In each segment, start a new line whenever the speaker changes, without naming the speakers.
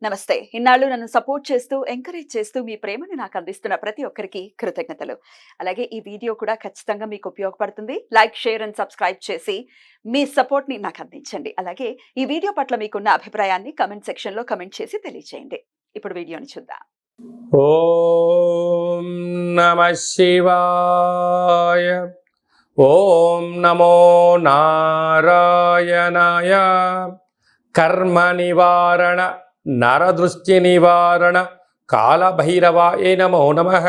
నమస్తే. ఇన్నాళ్ళు నన్ను సపోర్ట్ చేస్తూ, ఎంకరేజ్ చేస్తూ మీ ప్రేమని నాకు అందిస్తున్న ప్రతి ఒక్కరికి కృతజ్ఞతలు. అలాగే ఈ వీడియో కూడా ఖచ్చితంగా మీకు ఉపయోగపడుతుంది. లైక్, షేర్ అండ్ సబ్స్క్రైబ్ చేసి మీ సపోర్ట్‌ని నాకు అందించండి. అలాగే ఈ వీడియో పట్ల మీకున్న అభిప్రాయాన్ని కామెంట్ సెక్షన్‌లో కామెంట్ చేసి తెలియజేయండి. ఇప్పుడు వీడియోని చూద్దాం.
ఓం నమః శివాయ. ఓం నమో నారాయణాయ. కర్మ నివారణ నరదృష్టి నివారణ కాళభైరవాయ నమో నమః.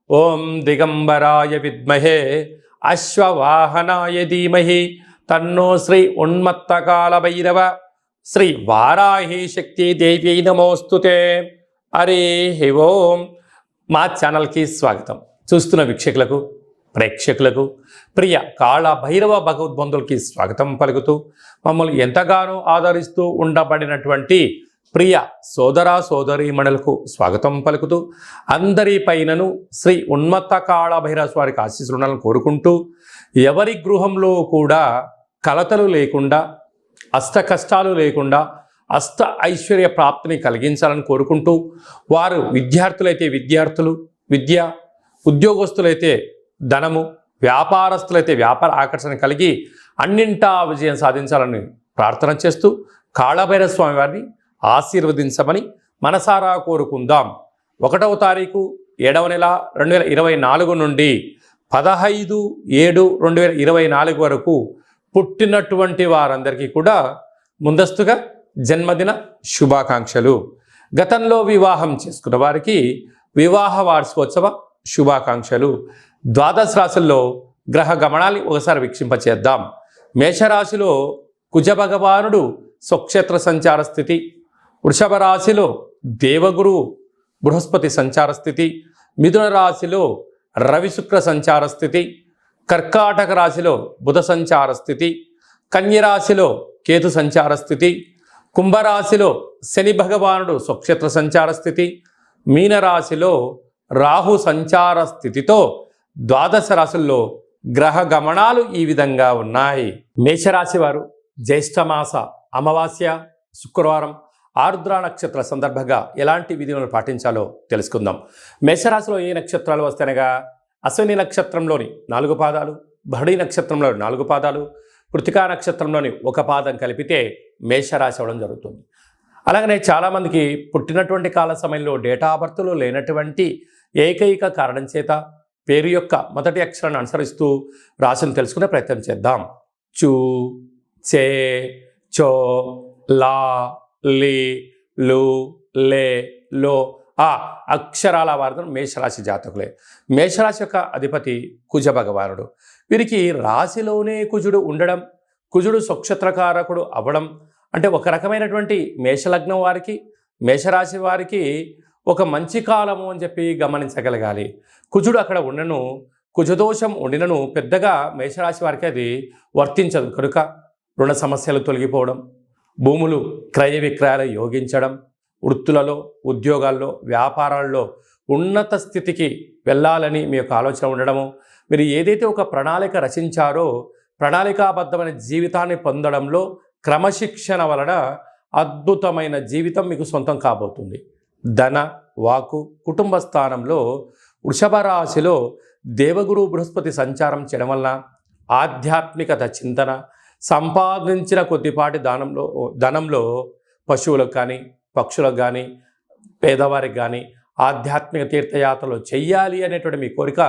ఓం దిగంబరాయ విద్మహే అశ్వవాహనాయ ధీమహి తన్నో శ్రీ ఉన్మత్త కాళభైరవ శ్రీ వారాహి శక్తి దేవ్యై నమోస్తుతే. హరి ఓం. మా ఛానల్కి స్వాగతం. చూస్తున్న వీక్షకులకు, ప్రేక్షకులకు, ప్రియ కాళభైరవ భగవద్బంధులకి స్వాగతం పలుకుతూ, మమ్మల్ని ఎంతగానో ఆదరిస్తూ ఉండబడినటువంటి ప్రియ సోదర సోదరీమణులకు స్వాగతం పలుకుతూ, అందరి పైనను శ్రీ ఉన్మత్త కాళభైరవ స్వారికి ఆశీస్సులను కోరుకుంటూ, ఎవరి గృహంలో కూడా కలతలు లేకుండా, అష్ట కష్టాలు లేకుండా అష్ట ఐశ్వర్య ప్రాప్తిని కలిగించాలని కోరుకుంటూ, వారు విద్యార్థులైతే విద్యార్థులు విద్య, ఉద్యోగస్తులైతే ధనము, వ్యాపారస్తులైతే వ్యాపార ఆకర్షణ కలిగి అన్నింటా విజయం సాధించాలని ప్రార్థన చేస్తూ, కాళభైరవ స్వామి వారిని ఆశీర్వదించమని మనసారా కోరుకుందాం. 1వ తారీఖు 7వ నెల 2024 నుండి 15/7/2024 వరకు పుట్టినటువంటి వారందరికీ కూడా ముందస్తుగా జన్మదిన శుభాకాంక్షలు. గతంలో వివాహం చేసుకున్న వారికి వివాహ వార్షికోత్సవ శుభాకాంక్షలు. ద్వాదశ రాశుల్లో గ్రహ గమనాన్ని ఒకసారి వీక్షింపచేద్దాం. మేషరాశిలో కుజ భగవానుడు స్వక్షేత్ర సంచార స్థితి, వృషభ రాశిలో దేవగురు బృహస్పతి సంచార స్థితి, మిథున రాశిలో రవి శుక్ర సంచార స్థితి, కర్కాటక రాశిలో బుధ సంచార స్థితి, కన్యరాశిలో కేతు సంచార స్థితి, కుంభరాశిలో శని భగవానుడు స్వక్షేత్ర సంచార స్థితి, మీనరాశిలో రాహు సంచార స్థితితో ద్వాదశ రాశుల్లో గ్రహ గమనాలు ఈ విధంగా ఉన్నాయి. మేషరాశి వారు జ్యేష్ఠమాస అమావాస్య శుక్రవారం ఆరుద్ర నక్షత్ర సందర్భంగా ఎలాంటి విధులను పాటించాలో తెలుసుకుందాం. మేషరాశిలో ఏ నక్షత్రాలు వస్తాయనగా అశ్విని నక్షత్రంలోని 4 పాదాలు, భరణి నక్షత్రంలోని 4 పాదాలు, కృతికా నక్షత్రంలోని 1 పాదం కలిపితే మేషరాశి అవ్వడం జరుగుతుంది. అలాగనే చాలామందికి పుట్టినటువంటి కాల సమయంలో డేటా ఆఫ్ బర్త్లో లేనటువంటి ఏకైక కారణం చేత పేరు యొక్క మొదటి అక్షరాన్ని అనుసరిస్తూ రాశిని తెలుసుకునే ప్రయత్నం చేద్దాం. చూ, చే, చో, లా, లి, లు, లే, లో ఆ అక్షరాల వారు మేషరాశి జాతకులే. మేషరాశి యొక్క అధిపతి కుజ భగవానుడు. వీరికి రాశిలోనే కుజుడు ఉండడం, కుజుడు స్వక్షేత్రకారకుడు అవ్వడం అంటే ఒక రకమైనటువంటి మేషలగ్నం వారికి, మేషరాశి వారికి ఒక మంచి కాలము అని చెప్పి గమనించగలగాలి. కుజుడు అక్కడ ఉండను, కుజదోషం ఉండినను పెద్దగా మేషరాశి వారికి అది వర్తించదు. కనుక రుణ సమస్యలు తొలగిపోవడం, భూములు క్రయ విక్రయాలు యోగించడం, వృత్తులలో, ఉద్యోగాల్లో, వ్యాపారాల్లో ఉన్నత స్థితికి వెళ్ళాలని మీ యొక్క ఆలోచన ఉండడము, మీరు ఏదైతే ఒక ప్రణాళిక రచించారో ప్రణాళికాబద్ధమైన జీవితాన్ని పొందడంలో క్రమశిక్షణ వలన అద్భుతమైన జీవితం మీకు సొంతం కాబోతుంది. ధన, వాకు, కుటుంబ స్థానంలో వృషభ రాశిలో దేవగురు బృహస్పతి సంచారం చేయడం వలన ఆధ్యాత్మికత చింతన, సంపాదించిన కొద్దిపాటి ధనంలో పశువులకు కానీ, పక్షులకు కానీ, పేదవారికి కానీ ఆధ్యాత్మిక తీర్థయాత్రలు చెయ్యాలి అనేటువంటి మీ కోరిక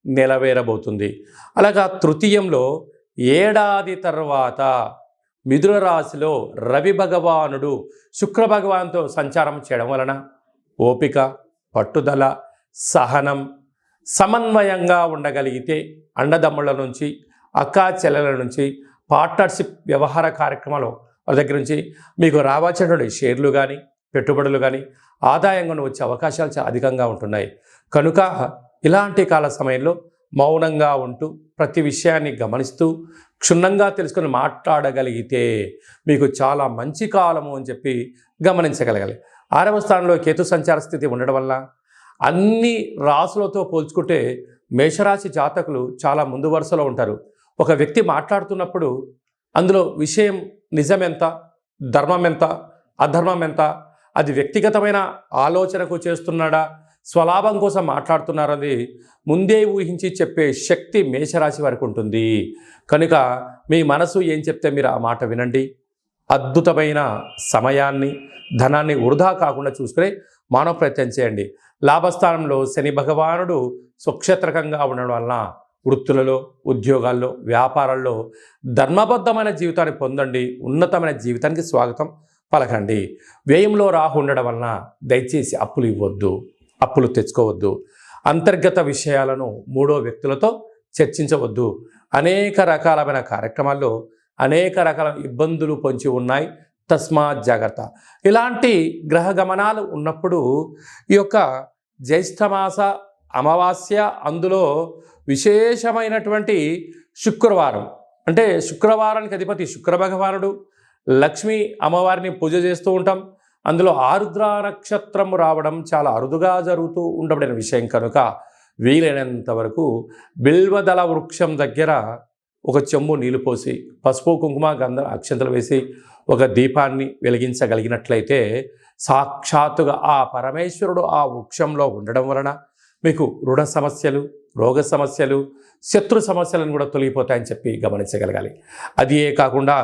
నెరవేరబోతుంది. అలాగా తృతీయంలో ఏడాది తర్వాత మిథున రాశిలో రవి భగవానుడు శుక్ర భగవాన్తో సంచారం చేయడం వలన ఓపిక, పట్టుదల, సహనం, సమన్వయంగా ఉండగలిగితే అన్నదమ్ముల నుంచి, అక్కా చెల్లెల నుంచి, పార్ట్నర్షిప్ వ్యవహార కార్యక్రమాలు వాళ్ళ దగ్గర నుంచి మీకు రావాల్సినటువంటి షేర్లు కానీ, పెట్టుబడులు కానీ ఆదాయంగా వచ్చే అవకాశాలు చాలా అధికంగా ఉంటున్నాయి. కనుక ఇలాంటి కాల సమయంలో మౌనంగా ఉంటూ ప్రతి విషయాన్ని గమనిస్తూ క్షుణ్ణంగా తెలుసుకొని మాట్లాడగలిగితే మీకు చాలా మంచి కాలము అని చెప్పి గమనించగలగాలి. 6వ స్థానంలో కేతు సంచార స్థితి ఉండడం వల్ల అన్ని రాశులతో పోల్చుకుంటే మేషరాశి జాతకులు చాలా ముందు వరుసలో ఉంటారు. ఒక వ్యక్తి మాట్లాడుతున్నప్పుడు అందులో విషయం నిజమెంత, ధర్మం ఎంత, అధర్మం ఎంత అది వ్యక్తిగతమైన ఆలోచనకు చేస్తున్నాడా, స్వలాభం కోసం మాట్లాడుతున్నారని ముందే ఊహించి చెప్పే శక్తి మేషరాశి వారికి ఉంటుంది. కనుక మీ మనసు ఏం చెప్తే మీరు ఆ మాట వినండి. అద్భుతమైన సమయాన్ని, ధనాన్ని వృధా కాకుండా చూసుకుని మానవ ప్రయత్నం చేయండి. లాభస్థానంలో శని భగవానుడు స్వక్షేత్రకంగా ఉండడం వలన వృత్తులలో, ఉద్యోగాల్లో, వ్యాపారాల్లో ధర్మబద్ధమైన జీవితాన్ని పొందండి. ఉన్నతమైన జీవితానికి స్వాగతం పలకండి. వ్యయంలో రాహు ఉండడం వలన దయచేసి అప్పులు ఇవ్వద్దు, అప్పులు తెచ్చుకోవద్దు. అంతర్గత విషయాలను మూడో వ్యక్తులతో చర్చించవద్దు. అనేక రకాలమైన కార్యక్రమాల్లో అనేక రకాల ఇబ్బందులు పొంచి ఉన్నాయి. తస్మాత్ జాగ్రత్త. ఇలాంటి గ్రహ గమనాలు ఉన్నప్పుడు ఈ యొక్క జ్యేష్ఠమాస అమావాస్య, అందులో విశేషమైనటువంటి శుక్రవారం, అంటే శుక్రవారానికి అధిపతి శుక్ర భగవానుడు, లక్ష్మీ అమ్మవారిని పూజ చేస్తూ ఉంటాం. అందులో ఆరుద్ర నక్షత్రం రావడం చాలా అరుదుగా జరుగుతూ ఉండబడిన విషయం కనుక వీలైనంత వరకు బిల్వదళ వృక్షం దగ్గర ఒక చెంబు నీళ్లు పోసి, పసుపు కుంకుమ గంధ అక్షంతలు వేసి ఒక దీపాన్ని వెలిగించగలిగినట్లయితే సాక్షాత్తుగా ఆ పరమేశ్వరుడు ఆ వృక్షంలో ఉండడం వలన మీకు రుణ సమస్యలు, రోగ సమస్యలు, శత్రు సమస్యలను కూడా తొలగిపోతాయని చెప్పి గమనించగలగాలి. అది కాకుండా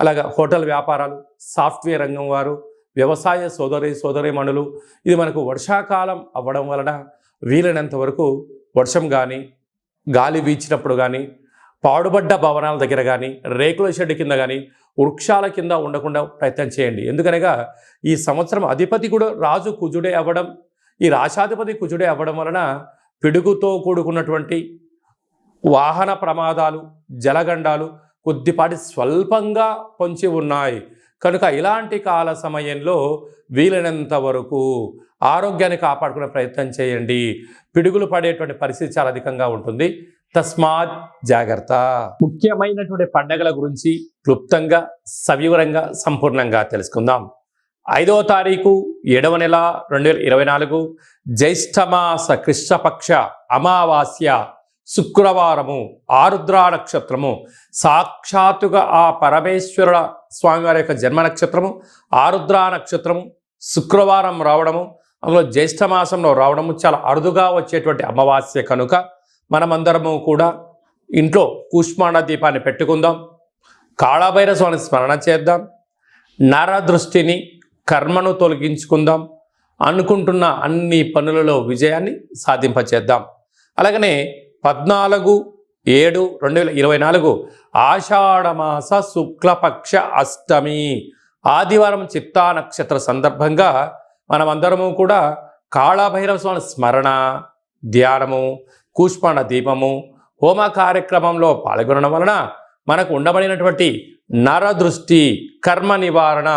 అలాగా హోటల్ వ్యాపారాలు, సాఫ్ట్వేర్ రంగం వారు, వ్యవసాయ సోదరీమణులు, ఇది మనకు వర్షాకాలం అవ్వడం వలన వీలైనంత వరకు వర్షం కానీ, గాలి వీచినప్పుడు కానీ, పాడుబడ్డ భవనాల దగ్గర కానీ, రేకుల షెడ్ కింద కానీ, వృక్షాల కింద ఉండకుండా ప్రయత్నం చేయండి. ఎందుకనగా ఈ సంవత్సరం అధిపతి కూడా రాజు కుజుడే అవ్వడం, ఈ రాశాధిపతి కుజుడే అవ్వడం వలన పిడుగుతో కూడుకున్నటువంటి వాహన ప్రమాదాలు, జలగండాలు కొద్దిపాటి స్వల్పంగా పొంచి ఉన్నాయి. కనుక ఇలాంటి కాల సమయంలో వీలైనంత వరకు ఆరోగ్యాన్ని కాపాడుకునే ప్రయత్నం చేయండి. పిడుగులు పడేటువంటి పరిస్థితి చాలా అధికంగా ఉంటుంది. తస్మాత్ జాగ్రత్త. ముఖ్యమైనటువంటి పండగల గురించి క్లుప్తంగా, సవివరంగా, సంపూర్ణంగా తెలుసుకుందాం. 5వ తారీఖు 7వ నెల 2024 జ్యేష్ఠమాస కృష్ణపక్ష అమావాస్య శుక్రవారము, ఆరుద్ర నక్షత్రము, సాక్షాత్తుగా ఆ పరమేశ్వరుల స్వామివారి యొక్క జన్మ నక్షత్రము ఆరుద్ర నక్షత్రము శుక్రవారం రావడము, అందులో జ్యేష్ఠమాసంలో రావడము చాలా అరుదుగా వచ్చేటువంటి అమావాస్య కనుక మనమందరము కూడా ఇంట్లో కూష్మాండ దీపాన్ని పెట్టుకుందాం. కాళభైరవ స్వామిని స్మరణ చేద్దాం. నరదృష్టిని, కర్మను తొలగించుకుందాం. అనుకుంటున్న అన్ని పనులలో విజయాన్ని సాధింపచేద్దాం. అలాగనే 14/7/2024 ఆషాఢమాస శుక్లపక్ష అష్టమి ఆదివారం చిత్తా నక్షత్ర సందర్భంగా మనమందరము కూడా కాళభైరవ స్వామి స్మరణ, ధ్యానము, కూష్మాండ దీపము, హోమ కార్యక్రమంలో పాల్గొనడం వలన మనకు ఉండబడినటువంటి నరదృష్టి, కర్మ నివారణ,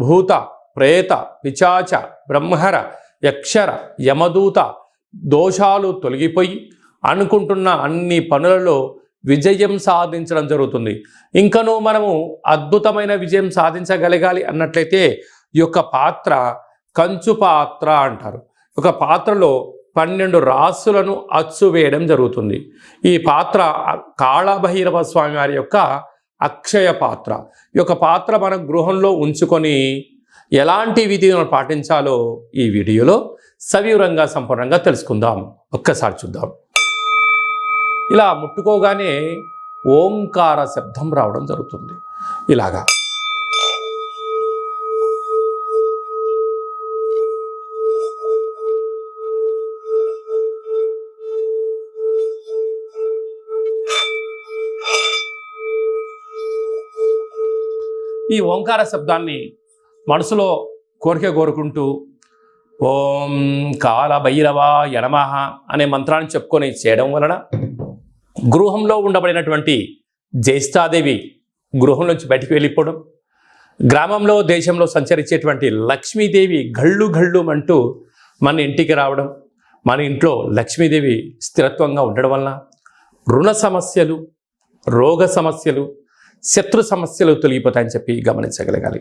భూత, ప్రేత, పిశాచ, బ్రహ్మర, యక్షర, యమదూత దోషాలు తొలగిపోయి అనుకుంటున్న అన్ని పనులలో విజయం సాధించడం జరుగుతుంది. ఇంకనూ మనము అద్భుతమైన విజయం సాధించగలగాలి అన్నట్లయితే ఈ యొక్క పాత్ర కంచు పాత్ర అంటారు. ఒక పాత్రలో 12 రాసులను అచ్చు వేయడం జరుగుతుంది. ఈ పాత్ర కాళభైరవ స్వామి వారి యొక్క అక్షయ పాత్ర. ఈ యొక్క పాత్ర మన గృహంలో ఉంచుకొని ఎలాంటి విధిని పాటించాలో ఈ వీడియోలో సవివరంగా సంపూర్ణంగా తెలుసుకుందాం. ఒక్కసారి చూద్దాం. ఇలా ముట్టుకోగానే ఓంకార శబ్దం రావడం జరుగుతుంది. ఇలాగా ఈ ఓంకార శబ్దాన్ని మనసులో కోరుకుంటూ ఓం కాళభైరవాయ నమః అనే మంత్రాన్ని చెప్పుకొని చేయడం వలన గృహంలో ఉండబడినటువంటి జ్యేష్ఠాదేవి గృహం నుంచి బయటికి వెళ్ళిపోవడం, గ్రామంలో, దేశంలో సంచరించేటువంటి లక్ష్మీదేవి గళ్ళు గళ్ళు అంటూ మన ఇంటికి రావడం, మన ఇంట్లో లక్ష్మీదేవి స్థిరత్వంగా ఉండడం వలన రుణ సమస్యలు, రోగ సమస్యలు, శత్రు సమస్యలు తొలగిపోతాయని చెప్పి గమనించగలగాలి.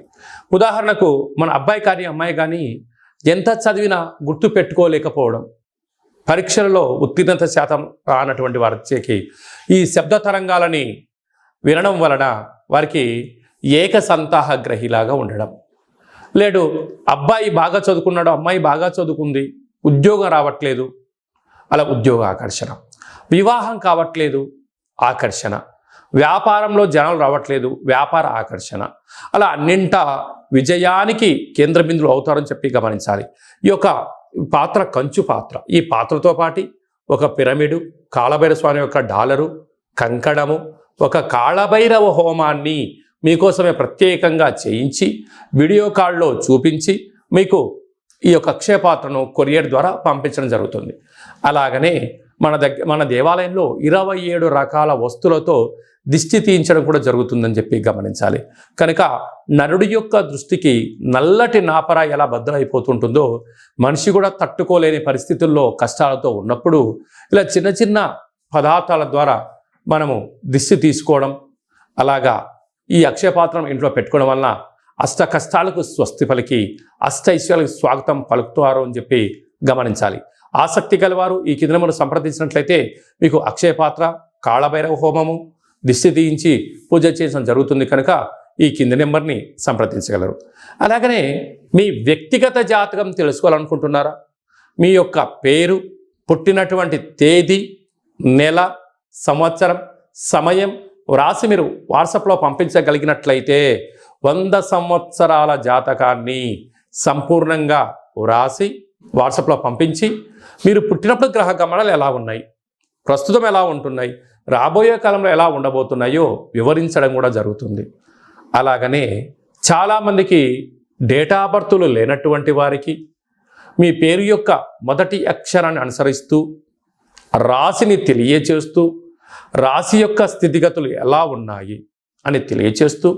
ఉదాహరణకు మన అబ్బాయి కానీ అమ్మాయి కానీ ఎంత చదివినా గుర్తు పెట్టుకోలేకపోవడం, పరీక్షలలో ఉత్తీర్ణత శాతం రానటువంటి వారికి ఈ శబ్ద తరంగాలని వినడం వలన వారికి ఏకసంతాహ గ్రహిలాగా ఉండడం, లేడు అబ్బాయి బాగా చదువుకున్నాడు, అమ్మాయి బాగా చదువుకుంది, ఉద్యోగం రావట్లేదు, అలా ఉద్యోగ ఆకర్షణ. వివాహం కావట్లేదు, ఆకర్షణ. వ్యాపారంలో జనాలు రావట్లేదు, వ్యాపార ఆకర్షణ. అలా అన్నింట విజయానికి కేంద్ర బిందువులు అవుతారని చెప్పి గమనించాలి. ఈ యొక్క పాత్ర కంచు పాత్ర. ఈ పాత్రతో పాటు ఒక పిరమిడు, కాళభైరవ స్వామి యొక్క డాలరు, కంకణము, ఒక కాళభైరవ హోమాన్ని మీకోసమే ప్రత్యేకంగా చేయించి వీడియో కాల్లో చూపించి మీకు ఈ యొక్క అక్షయ పాత్రను కొరియర్ ద్వారా పంపించడం జరుగుతుంది. అలాగనే మన దేవాలయంలో 27 రకాల వస్తువులతో దిష్టి తీయించడం కూడా జరుగుతుందని చెప్పి గమనించాలి. కనుక నరుడి యొక్క దృష్టికి నల్లటి నాపర ఎలా బద్దలైపోతుంటుందో మనిషి కూడా తట్టుకోలేని పరిస్థితుల్లో కష్టాలతో ఉన్నప్పుడు ఇలా చిన్న చిన్న పదార్థాల ద్వారా మనము దిష్టి తీసుకోవడం, అలాగా ఈ అక్షయపాత్రం ఇంట్లో పెట్టుకోవడం వలన అష్ట కష్టాలకు స్వస్తి పలికి అష్ట ఐశ్వర్యాలకు స్వాగతం పలుకుతారు అని చెప్పి గమనించాలి. ఆసక్తి గలవారు ఈ కింద మనం సంప్రదించినట్లయితే మీకు అక్షయ పాత్ర, కాళభైరవ హోమము, దిష్టి తీయించి పూజ చేయడం జరుగుతుంది. కనుక ఈ కింది నెంబర్ని సంప్రదించగలరు. అలాగనే మీ వ్యక్తిగత జాతకం తెలుసుకోవాలనుకుంటున్నారా? మీ యొక్క పేరు, పుట్టినటువంటి తేదీ, నెల, సంవత్సరం, సమయం వ్రాసి మీరు వాట్సాప్లో పంపించగలిగినట్లయితే 100 సంవత్సరాల జాతకాన్ని సంపూర్ణంగా వ్రాసి వాట్సాప్లో పంపించి మీరు పుట్టినప్పుడు గ్రహ గమనాలు ఎలా ఉన్నాయి, ప్రస్తుతం ఎలా ఉంటున్నాయి, రాబోయే కాలంలో ఎలా ఉండబోతున్నాయో వివరించడం కూడా జరుగుతుంది. అలాగనే చాలామందికి డేటా బర్తులు లేనటువంటి వారికి మీ పేరు యొక్క మొదటి అక్షరాన్ని అనుసరిస్తూ రాశిని తెలియచేస్తూ రాశి యొక్క స్థితిగతులు ఎలా ఉన్నాయి అని తెలియచేస్తూ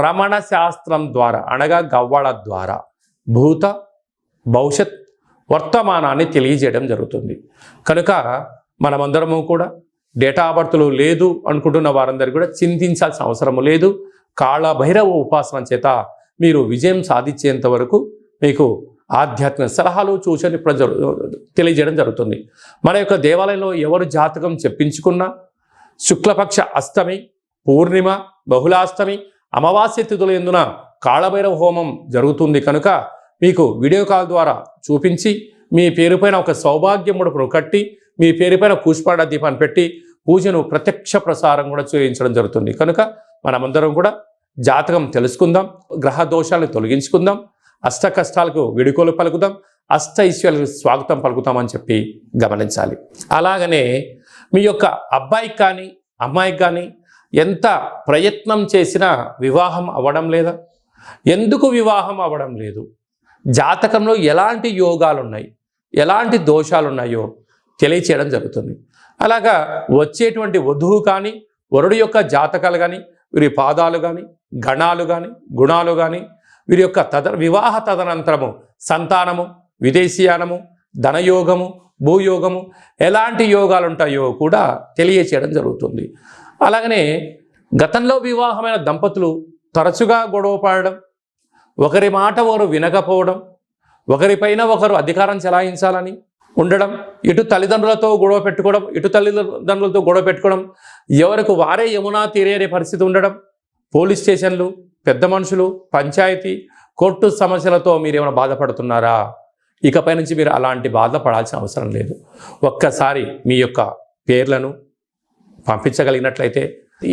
రమణ శాస్త్రం ద్వారా అనగా గవ్వళ ద్వారా భూత భవిష్యత్ వర్తమానాన్ని తెలియజేయడం జరుగుతుంది. కనుక మనమందరము కూడా డేటా బర్తులు లేదు అనుకుంటున్న వారందరూ కూడా చింతించాల్సిన అవసరం లేదు. కాళభైరవ ఉపాసన చేత మీరు విజయం సాధించేంత వరకు మీకు ఆధ్యాత్మిక సలహాలు సూచనలు తెలియజేయడం జరుగుతుంది. మన యొక్క దేవాలయంలో ఎవరు జాతకం చెప్పించుకున్నా శుక్లపక్ష అష్టమి, పూర్ణిమ, బహుళాష్టమి, అమావాస్య తిథుల యందున కాళభైరవ హోమం జరుగుతుంది. కనుక మీకు వీడియో కాల్ ద్వారా చూపించి మీ పేరుపైన ఒక సౌభాగ్య ముడుపును కట్టి మీ పేరుపైన కూష్పాడ దీపాన్ని పెట్టి పూజను ప్రత్యక్ష ప్రసారం కూడా చేయించడం జరుగుతుంది. కనుక మనమందరం కూడా జాతకం తెలుసుకుందాం, గ్రహ దోషాలను తొలగించుకుందాం, అష్ట కష్టాలకు విడుకోలు పలుకుదాం, అష్ట ఐశ్వర్యాలకు స్వాగతం పలుకుతామని చెప్పి గమనించాలి. అలాగనే మీ యొక్క అబ్బాయికి కానీ అమ్మాయికి కానీ ఎంత ప్రయత్నం చేసినా వివాహం అవ్వడం లేదా? ఎందుకు వివాహం అవ్వడం లేదు? జాతకంలో ఎలాంటి యోగాలు ఉన్నాయి, ఎలాంటి దోషాలు ఉన్నాయో తెలియచేయడం జరుగుతుంది. అలాగా వచ్చేటువంటి వధువు కానీ వరుడు యొక్క జాతకాలు కానీ వీరి పాదాలు కానీ గణాలు కానీ గుణాలు కానీ వీరి యొక్క వివాహ తదనంతరము సంతానము, విదేశీయానము, ధనయోగము, భూయోగము ఎలాంటి యోగాలు ఉంటాయో కూడా తెలియచేయడం జరుగుతుంది. అలాగనే గతంలో వివాహమైన దంపతులు తరచుగా గొడవ పడడం, ఒకరి మాట ఒకరు వినకపోవడం, ఒకరిపైన ఒకరు అధికారం చెలాయించాలని ఉండడం, ఇటు తల్లిదండ్రులతో గొడవ పెట్టుకోవడం, ఇటు తల్లిదండ్రులతో గొడవ పెట్టుకోవడం, ఎవరికి వారే యమునా తీరే పరిస్థితి ఉండడం, పోలీస్ స్టేషన్లు, పెద్ద మనుషులు, పంచాయతీ, కోర్టు సమస్యలతో మీరు ఏమైనా బాధపడుతున్నారా? ఇకపై నుంచి మీరు అలాంటి బాధపడాల్సిన అవసరం లేదు. ఒక్కసారి మీ యొక్క పేర్లను పంపించగలిగినట్లయితే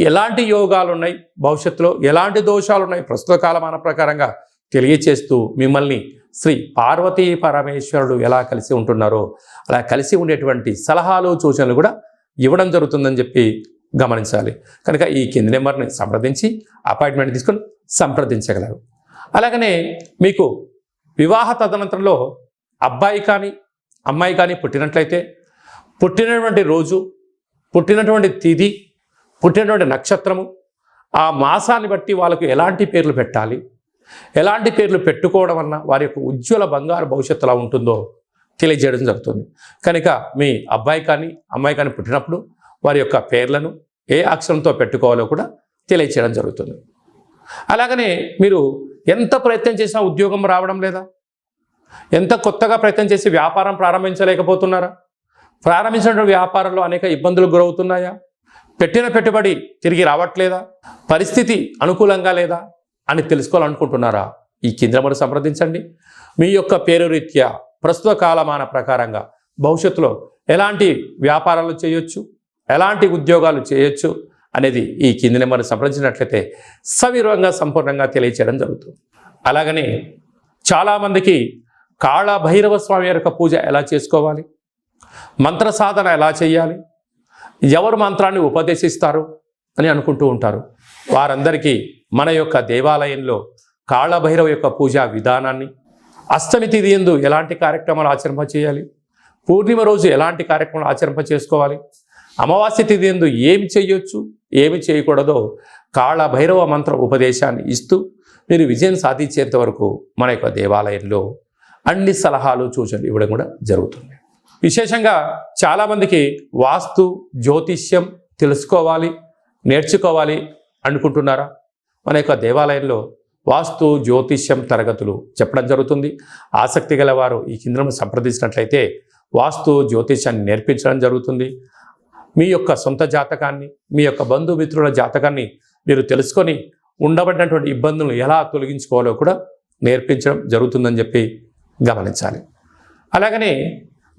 ఎలాంటి యోగాలు ఉన్నాయి, భవిష్యత్తులో ఎలాంటి దోషాలు ఉన్నాయి ప్రస్తుత కాలమాన ప్రకారంగా తెలియచేస్తూ మిమ్మల్ని శ్రీ పార్వతీ పరమేశ్వరుడు ఎలా కలిసి ఉంటున్నారో అలా కలిసి ఉండేటువంటి సలహాలు సూచనలు కూడా ఇవ్వడం జరుగుతుందని చెప్పి గమనించాలి. కనుక ఈ కింది నెంబర్ని సంప్రదించి అపాయింట్మెంట్ తీసుకొని సంప్రదించగలరు. అలాగనే మీకు వివాహ తదనంతరంలో అబ్బాయి కానీ అమ్మాయి కానీ పుట్టినట్లయితే పుట్టినటువంటి రోజు, పుట్టినటువంటి తిథి, పుట్టినటువంటి నక్షత్రము, ఆ మాసాన్ని బట్టి వాళ్ళకు ఎలాంటి పేర్లు పెట్టాలి, ఎలాంటి పేర్లు పెట్టుకోవడం వలన వారి యొక్క ఉజ్వల బంగారు భవిష్యత్తు ఎలా ఉంటుందో తెలియజేయడం జరుగుతుంది. కనుక మీ అబ్బాయి కానీ అమ్మాయి కానీ పుట్టినప్పుడు వారి యొక్క పేర్లను ఏ అక్షరంతో పెట్టుకోవాలో కూడా తెలియచేయడం జరుగుతుంది. అలాగనే మీరు ఎంత ప్రయత్నం చేసినా ఉద్యోగం రావడం లేదా? ఎంత కొత్తగా ప్రయత్నం చేసి వ్యాపారం ప్రారంభించలేకపోతున్నారా? ప్రారంభించిన వ్యాపారంలో అనేక ఇబ్బందులకు గురవుతున్నాయా? పెట్టిన పెట్టుబడి తిరిగి రావట్లేదా? పరిస్థితి అనుకూలంగా లేదా అని తెలుసుకోవాలనుకుంటున్నారా? ఈ కింద నెంబర్ సంప్రదించండి. మీ యొక్క పేరు రీత్యా ప్రస్తుత కాలమాన ప్రకారంగా భవిష్యత్తులో ఎలాంటి వ్యాపారాలు చేయొచ్చు, ఎలాంటి ఉద్యోగాలు చేయొచ్చు అనేది ఈ కింది నెంబర్ని సంప్రదించినట్లయితే సవివరంగా సంపూర్ణంగా తెలియచేయడం జరుగుతుంది. అలాగనే చాలామందికి కాళభైరవ స్వామి యొక్క పూజ ఎలా చేసుకోవాలి, మంత్ర సాధన ఎలా చేయాలి, ఎవరు మంత్రాన్ని ఉపదేశిస్తారు అని అనుకుంటూ ఉంటారు. వారందరికీ మన యొక్క దేవాలయంలో కాళభైరవ యొక్క పూజా విధానాన్ని, అష్టమి తిథి యందు ఎలాంటి కార్యక్రమాలు ఆచరింప చేయాలి, పూర్ణిమ రోజు ఎలాంటి కార్యక్రమాలు ఆచరింప చేసుకోవాలి, అమావాస్య తిథి యందు ఏమి చేయొచ్చు, ఏమి చేయకూడదో కాళభైరవ మంత్ర ఉపదేశాన్ని ఇస్తూ మీరు విజయం సాధించేంత వరకు మన యొక్క దేవాలయంలో అన్ని సలహాలు సూచనలు ఇవ్వడం కూడా జరుగుతుంది. విశేషంగా చాలామందికి వాస్తు జ్యోతిష్యం తెలుసుకోవాలి, నేర్చుకోవాలి అనుకుంటున్నారా? మన యొక్క దేవాలయంలో వాస్తు జ్యోతిష్యం తరగతులు చెప్పడం జరుగుతుంది. ఆసక్తి గల వారు ఈ కింద సంప్రదించినట్లయితే వాస్తు జ్యోతిష్యాన్ని నేర్పించడం జరుగుతుంది. మీ యొక్క సొంత జాతకాన్ని, మీ యొక్క బంధుమిత్రుల జాతకాన్ని మీరు తెలుసుకొని ఉండబడినటువంటి ఇబ్బందులను ఎలా తొలగించుకోవాలో కూడా నేర్పించడం జరుగుతుందని చెప్పి గమనించాలి. అలాగనే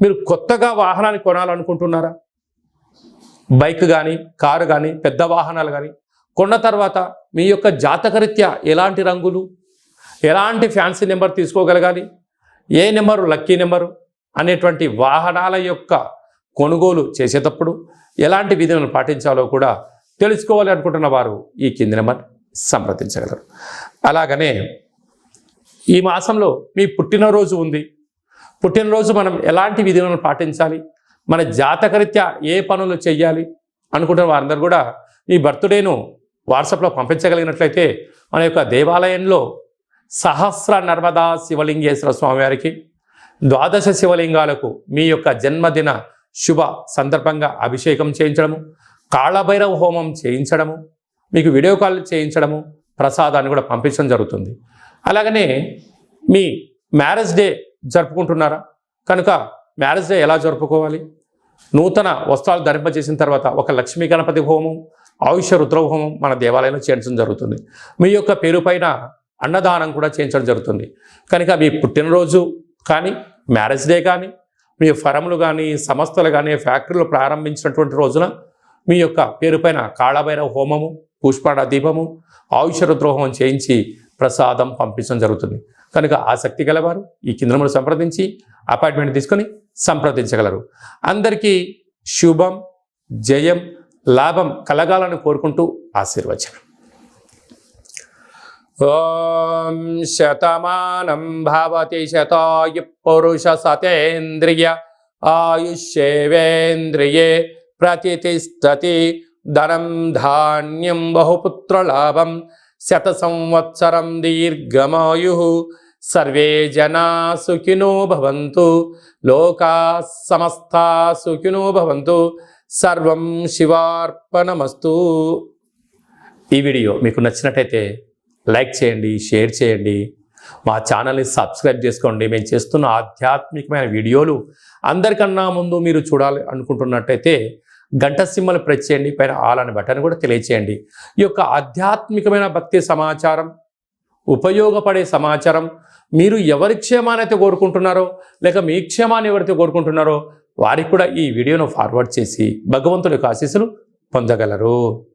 మీరు కొత్తగా వాహనాన్ని కొనాలనుకుంటున్నారా? బైక్ కానీ, కారు కానీ, పెద్ద వాహనాలు కానీ కొన్న తర్వాత మీ యొక్క జాతకరీత్యా ఎలాంటి రంగులు, ఎలాంటి ఫ్యాన్సీ నెంబర్ తీసుకోగలగాలి, ఏ నెంబరు లక్కీ నెంబరు అనేటువంటి వాహనాల యొక్క కొనుగోలు చేసేటప్పుడు ఎలాంటి విధులను పాటించాలో కూడా తెలుసుకోవాలి అనుకుంటున్న వారు ఈ కింది నెంబర్ సంప్రదించగలరు. అలాగనే ఈ మాసంలో మీ పుట్టినరోజు ఉంది. పుట్టినరోజు మనం ఎలాంటి విధులను పాటించాలి, మన జాతకరీత్యా ఏ పనులు చేయాలి అనుకుంటున్న వారందరూ కూడా ఈ బర్త్డేను వాట్సాప్లో పంపించగలిగినట్లయితే మన యొక్క దేవాలయంలో సహస్ర నర్మదా శివలింగేశ్వర స్వామివారికి 12 శివలింగాలకు మీ యొక్క జన్మదిన శుభ సందర్భంగా అభిషేకం చేయించడము, కాళభైరవ హోమం చేయించడము, మీకు వీడియో కాల్ చేయించడము, ప్రసాదాన్ని కూడా పంపించడం జరుగుతుంది. అలాగనే మీ మ్యారేజ్ డే జరుపుకుంటున్నారా? కనుక మ్యారేజ్ డే ఎలా జరుపుకోవాలి? నూతన వస్త్రాలు ధరింపజేసిన తర్వాత ఒక లక్ష్మీ గణపతి హోమం, ఆయుష రుద్ర హోమం మన దేవాలయంలో చేయించడం జరుగుతుంది. మీ యొక్క పేరు పైన అన్నదానం కూడా చేయించడం జరుగుతుంది. కనుక మీ పుట్టినరోజు కానీ, మ్యారేజ్ డే కానీ, మీ ఫరములు కానీ, సంస్థలు కానీ, ఫ్యాక్టరీలు ప్రారంభించినటువంటి రోజున మీ యొక్క పేరు పైన కాళభైరవ హోమము, పుష్పాడ దీపము, ఆయుష రుద్ర హోమం చేయించి ప్రసాదం పంపించడం జరుగుతుంది. కనుక ఆసక్తి గలవారు ఈ కింద నెంబర్ సంప్రదించి అపాయింట్మెంట్ తీసుకొని సంప్రదించగలరు. అందరికీ శుభం, జయం, లాభం కలగాలని కోరుకుంటూ ఆశీర్వచనం. ఓం శతమానం భవతి శతాయు పురుష సతేంద్రియ ఆయుష్యేవేంద్రియే ప్రతిష్టతి ధనం ధాన్యం బహుపుత్రలాభం శత సంవత్సరం దీర్ఘమాయు సర్వే జనా సుఖినో భవంతు లోకా సమస్తా సుఖినో భవంతు సర్వం శివార్పణమస్తు. ఈ వీడియో మీకు నచ్చినట్టయితే లైక్ చేయండి, షేర్ చేయండి, మా ఛానల్ని సబ్స్క్రైబ్ చేసుకోండి. మేము చేస్తున్న ఆధ్యాత్మికమైన వీడియోలు అందరికన్నా ముందు మీరు చూడాలి అనుకుంటున్నట్టయితే గంట సింబల్ ప్రెస్ చేయండి, పైన ఆల్ అనే బటన్ కూడా తెలియచేయండి. ఈ యొక్క ఆధ్యాత్మికమైన భక్తి సమాచారం, ఉపయోగపడే సమాచారం మీరు ఎవరి క్షేమాన్ని అయితే కోరుకుంటున్నారో, లేక మీ క్షేమాన్ని ఎవరైతే కోరుకుంటున్నారో వారికి కూడా ఈ వీడియోను ఫార్వర్డ్ చేసి భగవంతుడి యొక్క ఆశీస్సులు పొందగలరు.